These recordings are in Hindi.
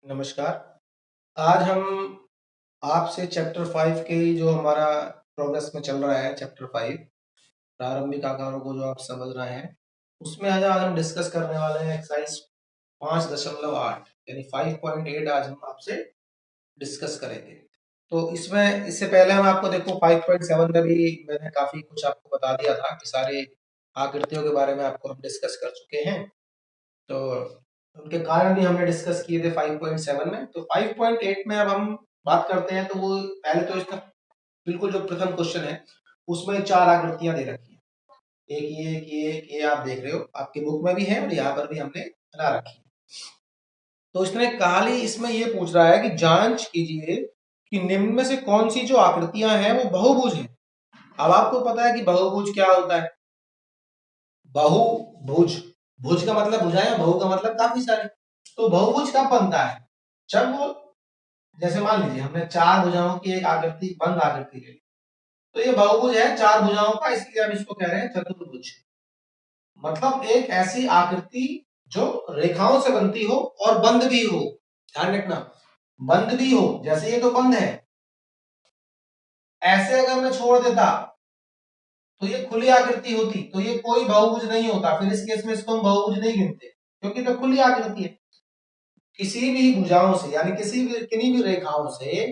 नमस्कार। आज हम आपसे चैप्टर 5 के जो हमारा प्रोग्रेस में चल रहा है, चैप्टर 5 प्रारंभिक आकारों को जो आप समझ रहे हैं, उसमें आज हम डिस्कस करने वाले हैं एक्सरसाइज 5.8 यानी 5.8 आज हम आपसे डिस्कस करेंगे। तो इसमें इससे पहले हम आपको देखो 5.7 में भी मैंने काफी कुछ आपको बता दिया था कि सारे आकृतियों के बारे में आपको हम डिस्कस कर चुके हैं। तो उनके कारण भी हमने डिस्कस किए थे 5.7 में। तो 5.8 में अब हम बात करते हैं। तो वो पहले तो इसका बिल्कुल जो प्रथम क्वेश्चन है उसमें चार आकृतियां दे रखी है, एक ये आप देख रहे हो, आपकी बुक में भी है और यहाँ पर भी हमने बना रखी है। तो इसने खाली इसमें ये पूछ रहा है कि जांच कीजिए कि निम्न में से कौन सी जो आकृतियां हैं वो बहुभुज हैं। अब आपको पता है कि बहुभुज क्या होता है। बहुभुज, भुज का मतलब भुजाएं, बहु का मतलब काफी सारे। तो बहुभुज कब बनता है? जब वो, जैसे मान लीजिए हमने चार भुजाओं की एक आकृति, बंद आकृति ले ली, तो ये बहुभुज है चार भुजाओं का, इसलिए हम इसको कह रहे हैं चतुर्भुज। मतलब एक ऐसी आकृति जो रेखाओं से बनती हो और बंद भी हो। ध्यान रखना, बंद भी हो, जैसे ये तो बंद है, ऐसे अगर मैं छोड़ देता तो ये खुली आकृति होती, तो ये कोई बहुभुज नहीं होता। फिर इस केस में इसको हम बहुभुज नहीं गिनते, क्योंकि तो खुली आकृति है। किसी भी भुजाओं से यानी किन्हीं भी रेखाओं से,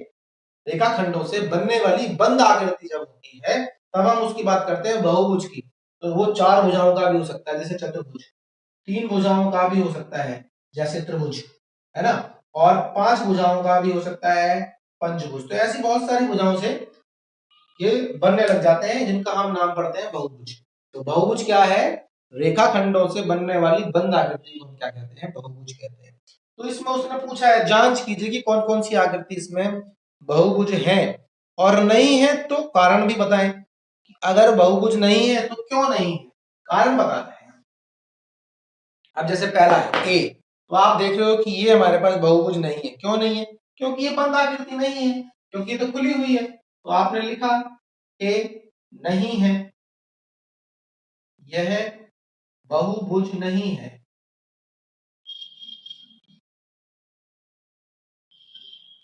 रेखाखंडों से बनने वाली बंद आकृति जब होती है तब हम उसकी बात करते हैं बहुभुज की। तो वो चार भुजाओं का भी हो सकता है जैसे चतुर्भुज, तीन भुजाओं का भी हो सकता है जैसे त्रिभुज, है ना, और पांच भुजाओं का भी हो सकता है पंचभुज। तो ऐसी बहुत सारी भुजाओं से ये बनने लग जाते हैं जिनका हम नाम पढ़ते हैं बहुभुज। तो बहुभुज क्या है? रेखाखंडों से बनने वाली बंद आकृति को हम क्या कहते हैं? बहुभुज कहते हैं। तो इसमें उसने पूछा है जांच कीजिए कि कौन कौन सी आकृति इसमें बहुभुज है, और नहीं है तो कारण भी बताएं। अगर बहुभुज नहीं है तो क्यों नहीं है, कारण बताते हैं। अब जैसे पहला है ए, तो आप देख रहे हो कि ये हमारे पास बहुभुज नहीं है। क्यों नहीं है? क्योंकि ये बंद आकृति नहीं है, क्योंकि ये तो खुली हुई है। तो आपने लिखा ए नहीं है, यह बहुभुज नहीं है,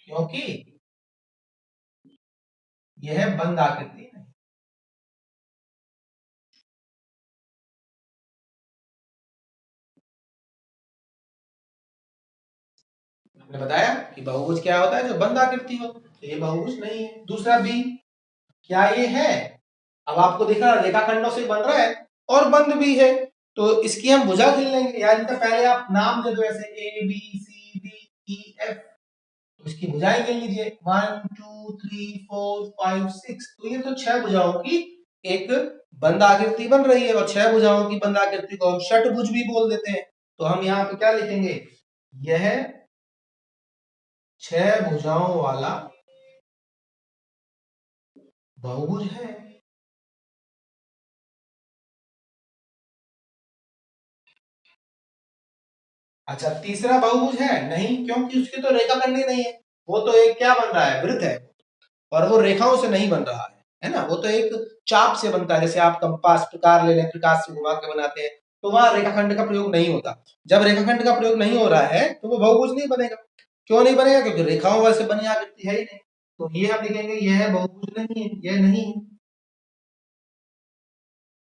क्योंकि यह बंद आकृति नहीं। हमने बताया कि बहुभुज क्या होता है? जो बंद आकृति हो। तो ये बहुभुज नहीं है। दूसरा बी, क्या ये है? अब आपको दिख रहा है रेखाखंडों से बन रहा है और बंद भी है, तो इसकी हम भुजा गिन लेंगे। या इनका पहले आप नाम दे दो, ऐसे A B C D E F, तो इसकी भुजाएं गिन लीजिए 1 2 3 4 5 6। तो ये तो छह भुजाओं की एक बंद आकृति बन रही है, और छह भुजाओं की बंद आकृति को हम षटभुज भी बोल देते हैं। तो हम यहाँ पे क्या लिखेंगे? यह छह भुजाओं वाला बहुभुज है। अच्छा, तीसरा बहुभुज है नहीं, क्योंकि उसकी तो रेखाखंड ही नहीं है। वो तो एक क्या बन रहा है? वृत्त है, और वो रेखाओं से नहीं बन रहा है ना, वो तो एक चाप से बनता है। जैसे आप कंपास प्रकार ले लें, प्रकाश से घुमा के बनाते हैं, तो वहां रेखाखंड का प्रयोग नहीं होता। जब रेखाखंड का प्रयोग नहीं हो रहा है तो वो बहुभुज नहीं बनेगा। क्यों नहीं बनेगा? क्योंकि रेखाओं वैसे बनी आकृति है ही नहीं। तो ये हम लिखेंगे यह बहुभुज नहीं है, यह नहीं है।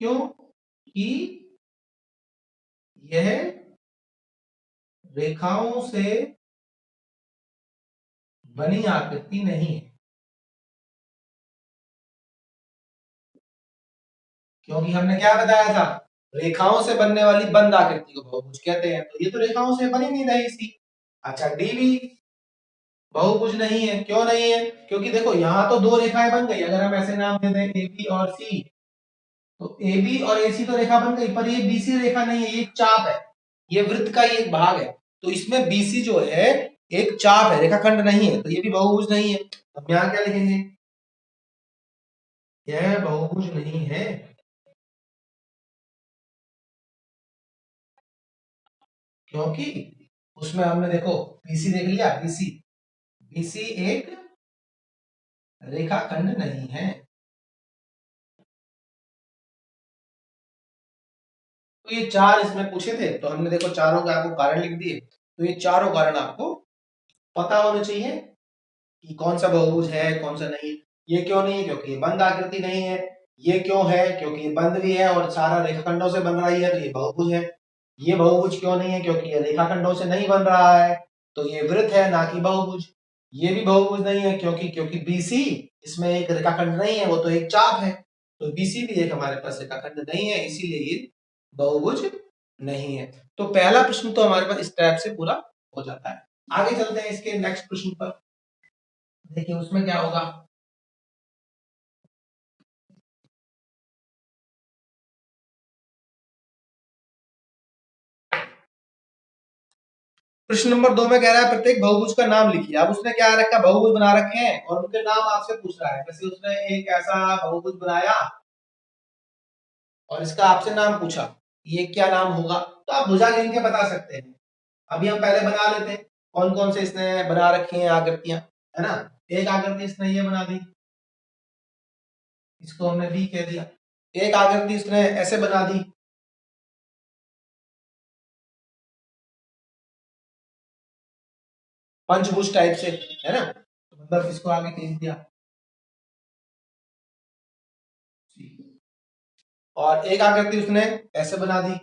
क्यों? कि यह रेखाओं से बनी आकृति नहीं है, क्योंकि हमने क्या बताया था? रेखाओं से बनने वाली बंद आकृति को बहुभुज कहते हैं। तो ये तो रेखाओं से बनी नहीं रही सी। अच्छा, डी भी बहुभुज नहीं है। क्यों नहीं है? क्योंकि देखो यहाँ तो दो रेखाएं बन गई। अगर हम ऐसे नाम दे दें ए बी और सी, तो ए बी और ए सी तो रेखा बन गई, पर ये बीसी रेखा नहीं है, ये एक चाप है, ये वृत्त का ही एक भाग है। तो इसमें बीसी जो है एक चाप है, रेखाखंड नहीं है, तो ये भी बहुभुज नहीं है। अब यहाँ क्या लिखेंगे? यह बहुभुज नहीं है क्योंकि उसमें हमने देखो बीसी देख लिया, बीसी, बीसी एक रेखाखंड नहीं है। तो ये चार इसमें पूछे थे, तो हमने देखो चारों के आपको कारण लिख दिए। तो ये चारों कारण आपको पता होना चाहिए कि कौन सा बहुभुज है कौन सा नहीं। ये क्यों नहीं है? क्योंकि ये बंद आकृति नहीं है। ये क्यों है? क्योंकि ये बंद भी है और सारा रेखाखंडों से बन रही है, तो ये बहुभुज है। ये बहुभुज क्यों नहीं है? क्योंकि ये रेखाखंडों से नहीं बन रहा है, तो ये वृत्त है ना कि बहुभुज। ये भी बहुभुज नहीं है क्योंकि बीसी इसमें एक रेखाखंड नहीं है, वो तो एक चाप है। तो बीसी भी एक हमारे पास रेखाखंड नहीं है, इसीलिए ये बहुभुज नहीं है। तो पहला प्रश्न तो हमारे पास इस टाइप से पूरा हो जाता है। आगे चलते हैं इसके नेक्स्ट प्रश्न पर। देखिए उसमें क्या होगा। प्रश्न नंबर 2 में कह रहा है प्रत्येक बहुभुज का नाम लिखिए। अब उसने क्या रखा, बहुभुज बना रखे हैं और उनके नाम आपसे पूछ रहा है। जैसे उसने एक ऐसा बहुभुज बनाया और इसका आपसे नाम पूछा, ये क्या नाम होगा, तो आप भुजा गिन के बता सकते हैं। अभी हम पहले बना लेते हैं कौन कौन से इसने बना रखी हैं आकृतियां, है ना। एक आकृति इसने ये बना दी, इसको हमने बी कह दिया। एक आकृति इसने ऐसे बना दी, पंचभुज टाइप से, है ना, तो मतलब इसको आगे खींच दिया। और एक आकृति उसने ऐसे बना दी,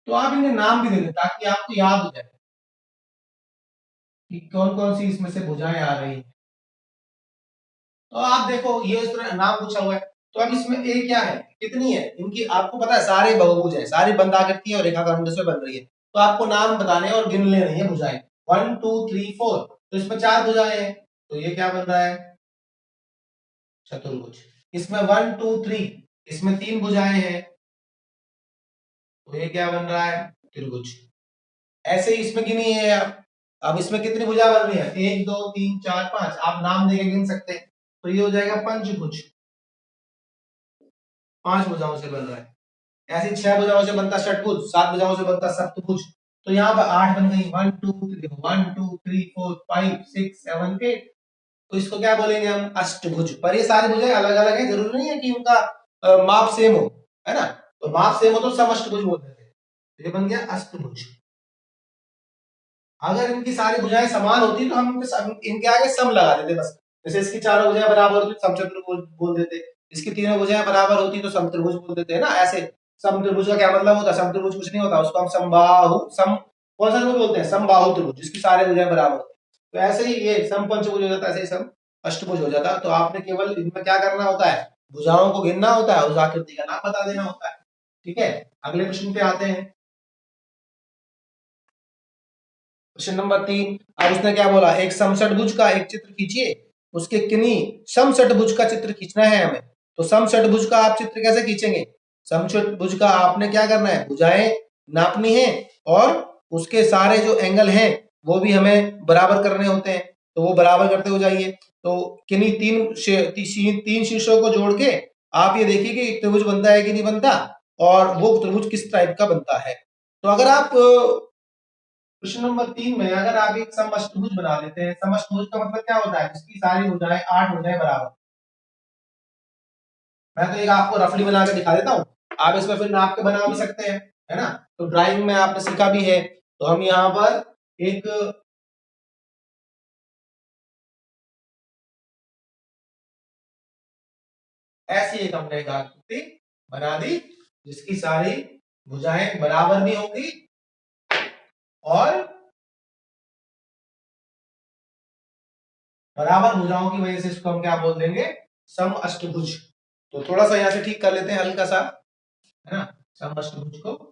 तो आप इनके नाम भी दे दें ताकि आपको याद हो जाए कि कौन कौन सी इसमें से भुजाएं आ रही हैं। तो आप देखो ये इस तरह नाम पूछा हुआ है, तो अब इसमें ए क्या है, कितनी है इनकी, आपको पता है सारे बहुभुज है, सारी बंद आकृति है और रेखाखंड से बन रही है, तो आपको नाम बताने और गिन लेनी है भुजाएं। 1 2 3 4, तो इसमें 4 भुजाएं हैं, तो ये क्या बन रहा है, चतुर्भुज। इसमें 1 2 3, इसमें 3 भुजाएं हैं, तो ये क्या बन रहा है, त्रिभुज। ऐसे ही इसमें गिनी है आप। अब इसमें कितनी भुजा बन रही है, 1 2 3 4 5, आप नाम देके गिन सकते हैं, तो ये हो जाएगा पंचभुज। 5 भुजाओं से बन रहा है। ऐसे 6 भुजाओं से बनता षटभुज, 7 भुजाओं से बनता सप्तभुज। तो यहाँ पर 8 बन गई, 1 2 3 1 2 3 4 5 6 7 8। तो इसको क्या बोलेंगे हम, अष्टभुज। पर ये सारी भुजाएं अलग अलग है, जरूरी नहीं है कि उनका माप सेम हो, है ना। तो माप सेम हो तो समष्टभुज बोलते थे, तो ये बन गया अष्टभुज। अगर इनकी सारी भुजाएं समान होती तो हम इनके आगे सम लगा देते बस। जैसे इसकी चारों भुजाएं बराबर होती तो समचतुर्भुज बोल देते, इसकी तीनों भुजाएं बराबर होती तो समत्रिभुज बोल देते, है ना। ऐसे समत्रिभुज का क्या मतलब होता है, समत्रिभुज कुछ नहीं होता, उसको हम समबाहु सम कौन सा त्रिभुज बोलते हैं, समबाहु त्रिभुज, जिसकी सारी भुजाएं बराबर होती है। तो ऐसे ही ये सम पंचभुज हो जाता है, ऐसे ही सम अष्टभुज हो जाता है। तो आपने केवल इनमें क्या करना होता है, भुजाओं को गिनना होता है, उस आकृति का नाम बता देना होता है। ठीक है, अगले प्रश्न पे आते हैं। Question number 3। अब उसने क्या बोला, एक समषटभुज का एक चित्र खींचिए, उसके किन्हीं समषटभुज का चित्र खींचना है हमें। तो समषटभुज का आप चित्र कैसे खींचेंगे, समषटभुज का आपने क्या करना है, भुजाएं नापनी है और उसके सारे जो एंगल हैं वो भी हमें बराबर करने होते हैं, तो वो बराबर करते हो जाइए। तो किन्हीं तीन शीर्षों को जोड़ के आप ये देखिए कि त्रिभुज बनता है कि नहीं बनता, और वो त्रिभुज किस टाइप का बनता है। तो अगर आप प्रश्न नंबर 3 में अगर आप एक समअष्टभुज बना लेते हैं, समअष्टभुज का मतलब क्या होता है, जिसकी सारी भुजाएं 8 भुजाएं बराबर। मैं तो एक आपको रफली बना के दिखा देता हूँ, आप इसमें फिर नाप के बना भी सकते हैं, है ना। तो ड्राइंग में आपने सीखा भी है, तो हम यहाँ पर एक ऐसी एक हमने एक आकृति बना दी जिसकी सारी भुजाएं बराबर भी होंगी और बराबर भुजाओं की वजह से इसको हम क्या बोल देंगे, सम अष्टभुज। तो थोड़ा सा यहाँ से ठीक कर लेते हैं हल्का सा, है ना, सम अष्टभुज को।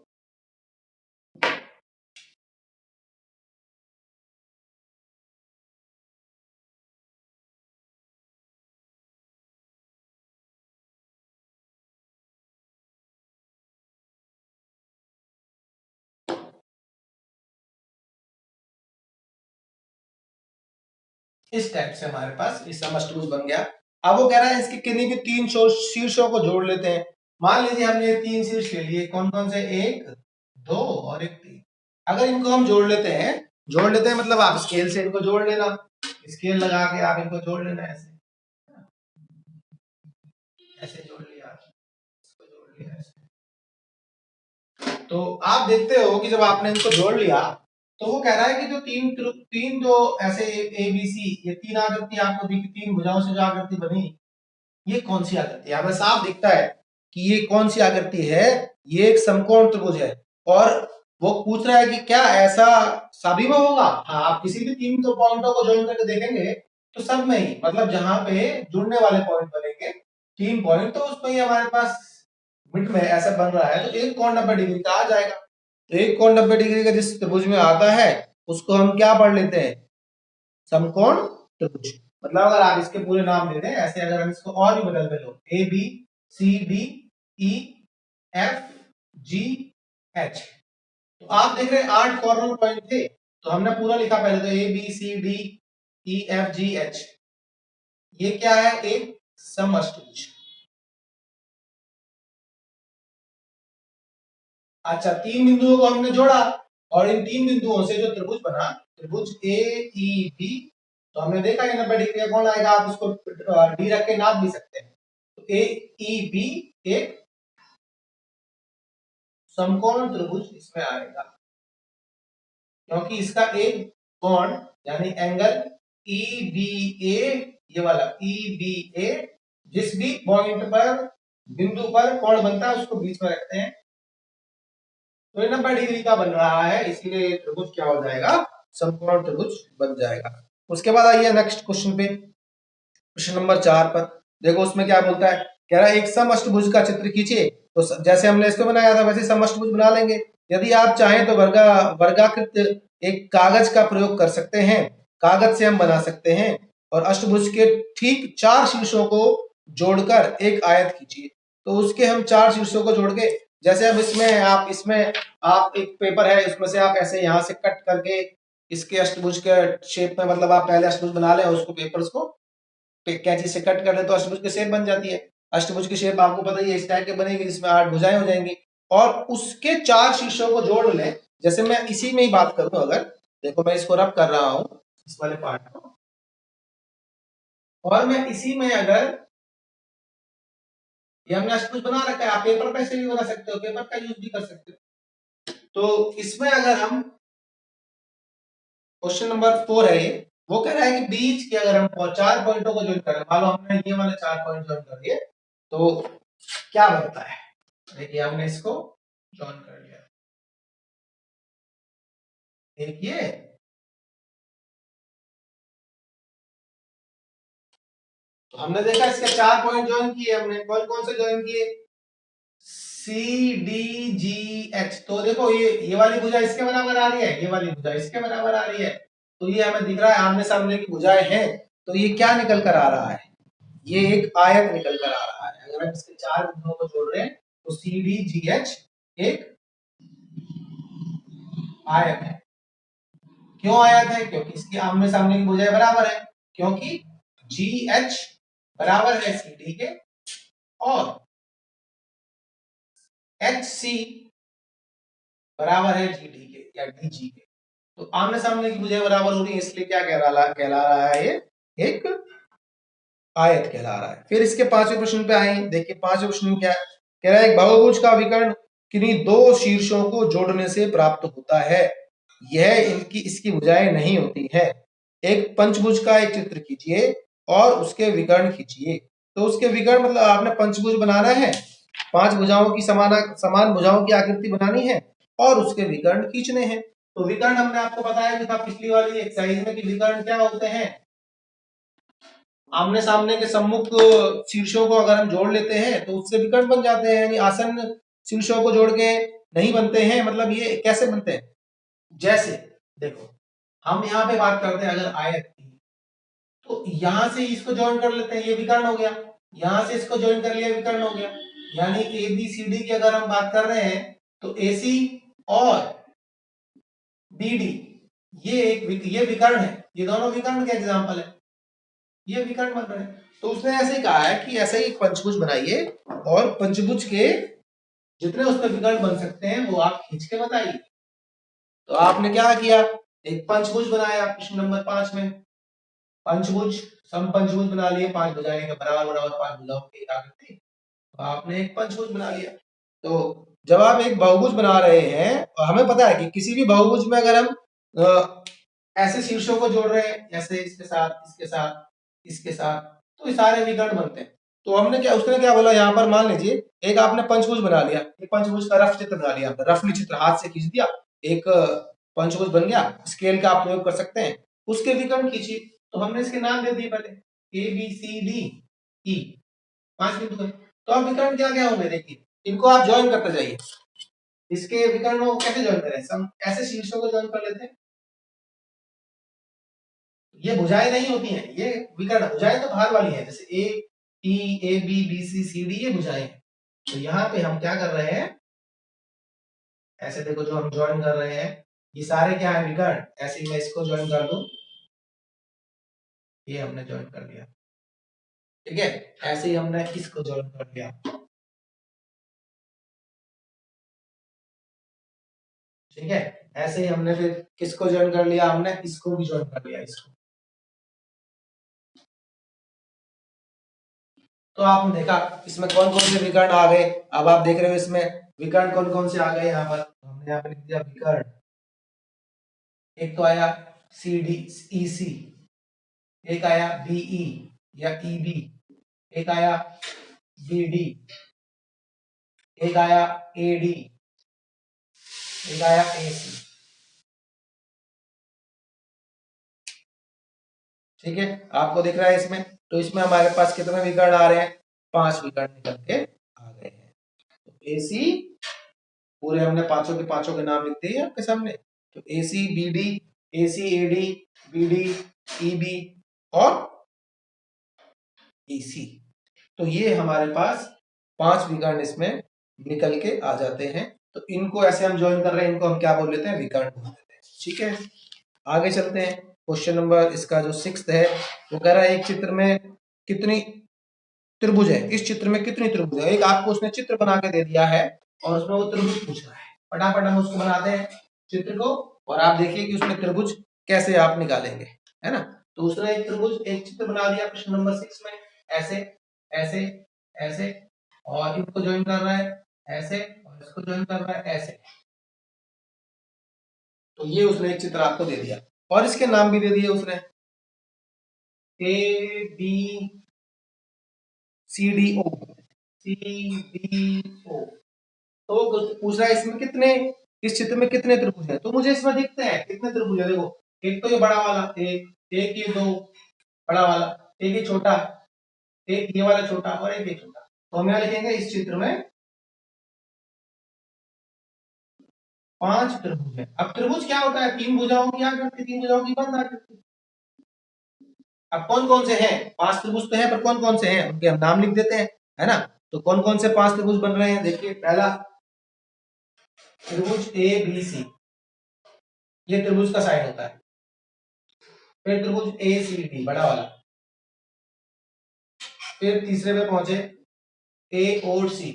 इस टाइप से हमारे पास इस समअष्टभुज बन गया। अब वो कह रहा है इसके किन्हीं भी तीन शीर्षों को जोड़ लेते हैं। मान लीजिए हमने 3 शीर्ष ले लिए, कौन कौन से, 1 2 और 1 3। अगर इनको हम जोड़ लेते हैं मतलब आप स्केल से इनको जोड़ लेना, स्केल लगा के आप इनको जोड़ लेना, ऐसे ऐसे जोड़ लिया। गया ऐसे। तो आप देखते हो कि जब आपने इनको जोड़ लिया तो वो कह रहा है कि जो तीन जो ऐसे ए बी सी ये तीन आकृति आपको दिखी, तीन भुजाओं से जो आकृति बनी, ये कौन सी आकृति है? हमें साफ दिखता है कि ये कौन सी आकृति है, ये एक समकोण त्रिभुज है। और वो पूछ रहा है कि क्या ऐसा सभी में होगा? हाँ, आप किसी भी तीन तो पॉइंटों को ज्वाइन करके देखेंगे तो सब में ही, मतलब जहां पे जुड़ने वाले पॉइंट बनेंगे तीन पॉइंट, तो उसमें ही हमारे पास मिड में ऐसा बन रहा है, तो एक कोण 90 डिग्री का आ जाएगा। तो एक कोण 90 डिग्री का जिस त्रिभुज में आता है उसको हम क्या पढ़ लेते हैं? समकोण त्रिभुज। मतलब अगर आप इसके पूरे नाम दे दें ऐसे, अगर हम इसको और भी बदल दें, लो A B C D E F G H, तो आप देख रहे हैं 8 कॉर्नर पॉइंट थे, तो हमने पूरा लिखा पहले, तो A B C D E F G H, ये क्या है? एक समअष्टभुज। अच्छा, तीन बिंदुओं को हमने जोड़ा और इन तीन बिंदुओं से जो त्रिभुज बना, त्रिभुज ए ई बी, तो हमने देखा कि 90 डिग्री का कोण आएगा, आप उसको डी रख के नाप भी सकते हैं। तो ए ई बी एक समकोण त्रिभुज इसमें आएगा, क्योंकि इसका एक कोण यानी एंगल ई बी ए, ये वाला ई बी ए, जिस भी पॉइंट पर बिंदु पर कोण बनता है उसको बीच में रखते हैं, तो ये 90 डिग्री का बन रहा है, इसीलिए त्रिभुज क्या हो जाएगा? समकोण त्रिभुज बन जाएगा। उसके बाद आइए नेक्स्ट क्वेश्चन पे, क्वेश्चन नंबर 4 पर देखो उसमें क्या बोलता है। कह रहा है एक समअष्टभुज का चित्र खींचिए। तो जैसे हमने इसको बनाया था वैसे समअष्टभुज बना लेंगे। यदि आप चाहें तो वर्गाकृत एक कागज का प्रयोग कर सकते हैं, कागज से हम बना सकते हैं, और अष्टभुज के ठीक 4 शीर्षों को जोड़कर एक आयत खींचिए। तो उसके हम 4 शीर्षों को जोड़ के, जैसे अब इसमें आप एक पेपर है, इसमें से आप ऐसे यहाँ से कट करके इसके अष्टभुज के शेप में, मतलब आप पहले अष्टभुज बना लें, उसको पेपर्स को कैंची से कट कर ले तो अष्टभुज की शेप बन जाती है। अष्टभुज की शेप आपको पता ही है इस टाइप की बनेगी, जिसमें 8 भुजाएं हो जाएंगी, और उसके 4 शीर्षों को जोड़ लें। जैसे मैं इसी में ही बात करूं, अगर देखो मैं इसको रब कर रहा हूं इस वाले पार्ट को, और मैं इसी में अगर ये हमने अष्टभुज बना रखा है, आप पेपर पे से भी बना सकते हो, पेपर का यूज भी कर सकते हो। तो इसमें अगर हम क्वेश्चन नंबर 4 है ये, वो कह रहा है कि बीच के अगर हम 4 पॉइंटों को ज्वाइन करें, मान लो हमने ये वाले 4 पॉइंट ज्वाइन कर दिए, तो क्या बनता है? देखिए हमने इसको ज्वाइन कर लिया, देखिए तो हमने देखा इसके 4 पॉइंट ज्वाइन किए हमने। कौन कौन से ज्वाइन किए? C D G H. तो देखो ये वाली भुजा इसके बराबर आ रही है, ये वाली भुजा इसके बराबर आ रही है, तो ये हमें दिख रहा है आमने सामने की भुजाएं हैं। तो ये क्या निकल कर आ रहा है? ये एक आयत निकल कर आ रहा है। अगर हम इसके 4 बिंदुओं को जोड़ रहे हैं तो सी डी जी एच एक आयत है। क्यों आयत है? क्योंकि इसकी आमने सामने की भुजाएं बराबर है, क्योंकि जी एच बराबर है सी डी के, और एच सी बराबर है जी डी के या डी जी के। तो आमने सामने की भुजाएं बराबर हो रही है, इसलिए क्या कहला रहा है? ये एक आयत कहला रहा है। फिर इसके 5वें प्रश्न पे आए। देखिए 5वें प्रश्न में क्या कह रहा है? एक बहुभुज का विकर्ण किन्हीं 2 शीर्षों को जोड़ने से प्राप्त होता है, यह इसकी भुजाएं नहीं होती है। एक पंचभुज का एक चित्र खींचिए और उसके विकर्ण खींचिए। तो उसके विकर्ण मतलब आपने पंचभुज बनाना है, 5 भुजाओं की समान भुजाओं की आकृति बनानी है और उसके विकर्ण खींचने हैं। तो विकर्ण हमने आपको बताया भी था पिछली वाली एक्सरसाइज में कि विकर्ण क्या होते हैं? आमने सामने के सम्मुख शीर्षों को अगर हम जोड़ लेते हैं तो उससे विकर्ण बन जाते हैं, यानी आसन्न शीर्षों को जोड़ के नहीं बनते हैं। मतलब ये कैसे बनते हैं? जैसे देखो हम यहाँ पे बात करते हैं अगर आयत की, तो यहां से इसको ज्वाइन कर लेते हैं, ये विकर्ण हो गया, यहां से इसको ज्वाइन कर लिया, विकर्ण हो गया। यानी ए बी सी डी की अगर हम बात कर रहे हैं तो ए सी और बी डी ये विकर्ण है, ये दोनों विकर्ण के एग्जाम्पल है, ये विकर्ण बन रहे हैं। तो उसने ऐसे ही कहा है कि ऐसे ही एक पंचभुज बनाइए और पंचभुज के जितने उसमें विकर्ण बन सकते हैं वो आप खींच के बताइए। तो आपने क्या किया? एक पंचभुज बनाया प्रश्न नंबर 5 में, पंचभुज समपंचभुज बना लिए, 5 भुजाएं के बराबर बराबर 5 भुजाओं की एक आकृति, तो आपने एक पंचभुज बना लिया। तो जब आप एक बहुभुज बना रहे हैं, हमें पता है कि किसी भी बहुभुज में अगर हम ऐसे शीर्षों को जोड़ रहे हैं, जैसे इसके साथ इसके साथ इसके साथ, तो ये सारे विकर्ण बनते हैं। तो हमने क्या, उसने क्या बोला, यहाँ पर मान लीजिए एक आपने पंचभुज बना लिया, एक पंचभुज का रफ चित्र बना लिया, रफली चित्र हाथ से खींच दिया, एक पंचभुज बन गया। स्केल का आप प्रयोग कर सकते हैं, उसके विकर्ण खींचिए। तो हमने इसके नाम दे दिए पहले, ए बी सी डी ई, 5 बिंदु है। तो अब विकर्ण क्या क्या होंगे, देखिए इनको आप ज्वाइन करते जाइए। इसके विकर्णों को कैसे ज्वाइन करें, हम ऐसे शीर्षों को ज्वाइन कर लेते हैं। ये भुजाएं नहीं होती हैं, ये विकर्ण। भुजाएं तो बाहर वाली है, जैसे A T A B B C C D, ये भुजाएं हैं। तो यहाँ पे हम क्या कर रहे हैं, ऐसे देखो जो हम ज्वाइन कर रहे हैं, ये सारे क्या है, विकर्ण। ऐसे ही मैं इसको ज्वाइन कर दूं, ये हमने ज्वाइन कर लिया, ठीक है। ऐसे ही हमने इसको ज्वाइन कर लिया, ठीक है। ऐसे ही हमने फिर किसको ज्वाइन कर लिया, हमने इसको भी ज्वाइन कर लिया, इसको। तो आपने देखा इसमें कौन कौन से विकर्ण आ गए। अब आप देख रहे हो इसमें विकर्ण कौन कौन से आ गए। यहाँ पर हमने यहाँ पर लिख दिया विकर्ण। एक तो आया सी डी ई सी, एक आया बीई या ई बी, एक आया बी डी, एक आया ए डी, एक आया ए सी, ठीक है। आपको दिख रहा है इसमें। तो इसमें हमारे पास कितने विकर्ण आ रहे हैं, 5 विकर्ण निकल के आ गए हैं। तो ए सी पूरे हमने पांचों के पांचों के नाम लिख दिए आपके सामने। तो A C B D, A C A D, B D E B और ई सी। तो ये हमारे पास 5 विकर्ण इसमें निकल के आ जाते हैं। तो इनको ऐसे हम ज्वाइन कर रहे हैं, इनको हम क्या बोल लेते हैं, विकर्ण बोल लेते हैं, ठीक है। आगे चलते हैं। क्वेश्चन नंबर इसका जो 6 है, वो कह रहा है एक चित्र में कितनी त्रिभुज है, इस चित्र में कितनी त्रिभुज है। एक आपको उसने चित्र बना के दे दिया है और उसमें वो त्रिभुज पूछ रहा है। फटाफट हम उसको बनाते हैं चित्र को, और आप देखिए कि उसमें त्रिभुज कैसे आप निकालेंगे, है ना। तो उसने एक त्रिभुज, एक चित्र बना दिया प्रश्न नंबर 6 में, ऐसे ऐसे ऐसे, और इनको ज्वाइन कर रहा है ऐसे, और इसको ज्वाइन कर रहा है ऐसे। तो ये उसने एक चित्र आपको दे दिया और इसके नाम भी दे दिए उसने, A B C D O, C D O. तो पूछ रहा है इसमें कितने, इस चित्र में कितने त्रिभुज हैं। तो मुझे इसमें दिखते हैं कितने त्रिभुज है। देखो एक तो ये बड़ा वाला, एक ये दो, बड़ा वाला, एक ये छोटा, एक ये वाला छोटा, और एक ये छोटा। तो हम यहाँ लिखेंगे इस चित्र में 5 त्रिभुज है। अब त्रिभुज क्या होता है, 3 भुजाओं की आकृति, 3 भुजाओं की बंद आकृति। अब कौन कौन से हैं, 5 त्रिभुज तो है, पर कौन कौन से हैं उनके हम नाम लिख देते हैं, है ना। तो कौन कौन से 5 त्रिभुज बन रहे हैं, देखिए पहला त्रिभुज ए बी सी, ये त्रिभुज का साइड होता है। फिर त्रिभुज ए सी डी बड़ा वाला, फिर तीसरे पे पहुंचे ए और सी,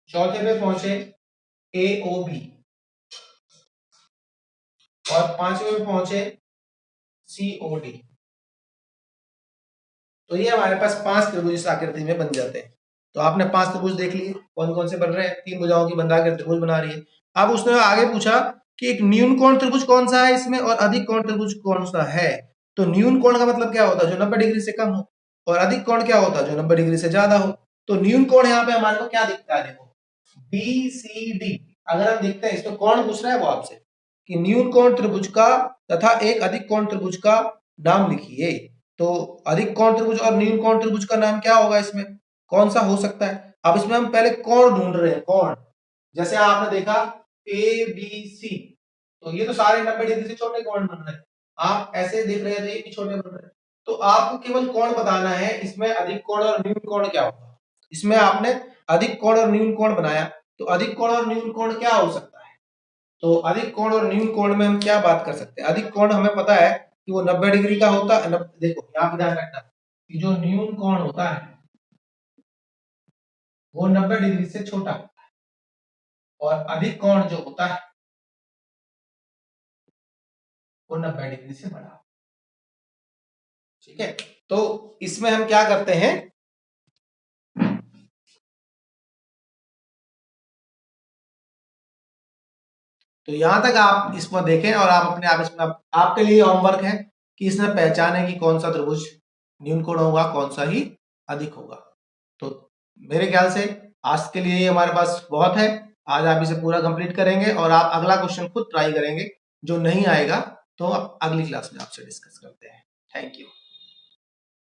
चौथे पे पहुंचे ए ओ बी, और पांचवे पे पहुंचे सी ओ डी। तो ये हमारे पास 5 त्रिभुज इस आकृति में बन जाते हैं। तो आपने 5 त्रिभुज देख लिए कौन कौन से बन रहे हैं, 3 भुजाओं की बंधाकर त्रिभुज बना रही है। अब उसने आगे पूछा कि एक न्यून कोण त्रिभुज कौन सा है इसमें, और अधिक कोण त्रिभुज कौन सा है। तो न्यून कोण का मतलब क्या होता है, जो 90 डिग्री से कम हो, और अधिक कोण क्या होता है, जो 90 डिग्री से ज्यादा हो। तो न्यून कोण यहाँ पे हमारे को क्या दिखता है, देखो बी सी डी। अगर हम देखते हैं, इसमें कौन पूछ रहा है वो आपसे कि न्यून कोण त्रिभुज का तथा एक अधिक कोण त्रिभुज का नाम लिखिए। तो अधिक कोण त्रिभुज और न्यून कोण त्रिभुज का नाम क्या होगा, इसमें कौन सा हो सकता है। अब इसमें हम पहले कोण ढूंढ रहे हैं, कोण। जैसे आपने देखा ए बी सी, तो ये तो सारे 90 डिग्री से छोटे कोण बन रहे हैं। आप ऐसे देख रहे हैं तो ये भी छोटे बन रहे हैं। तो आपको केवल कोण बताना है, इसमें अधिक कोण और न्यून कोण क्या होगा। इसमें आपने अधिक कोण और न्यून कोण बनाया, तो अधिक कोण और न्यून कोण क्या हो सकता है। तो अधिक कोण और न्यून कोण में हम क्या बात कर सकते हैं। अधिक कोण हमें पता है कि वो 90 डिग्री का होता है। देखो यहाँ पे ध्यान रखना कि जो न्यून कोण होता है वो 90 डिग्री से छोटा होता है, और अधिक कोण जो होता है वो 90 डिग्री से बड़ा। ठीक है। तो इसमें हम क्या करते हैं, तो यहां तक आप इसको देखें और आप अपने आप इसमें आपके लिए होमवर्क है कि इसमें पहचाने कि कौन सा त्रिभुज न्यून कोण होगा, कौन सा ही अधिक होगा। तो मेरे ख्याल से आज के लिए हमारे पास बहुत है। आज आप इसे पूरा कंप्लीट करेंगे और आप अगला क्वेश्चन खुद ट्राई करेंगे। जो नहीं आएगा तो अगली क्लास में आपसे डिस्कस करते हैं। Thank you.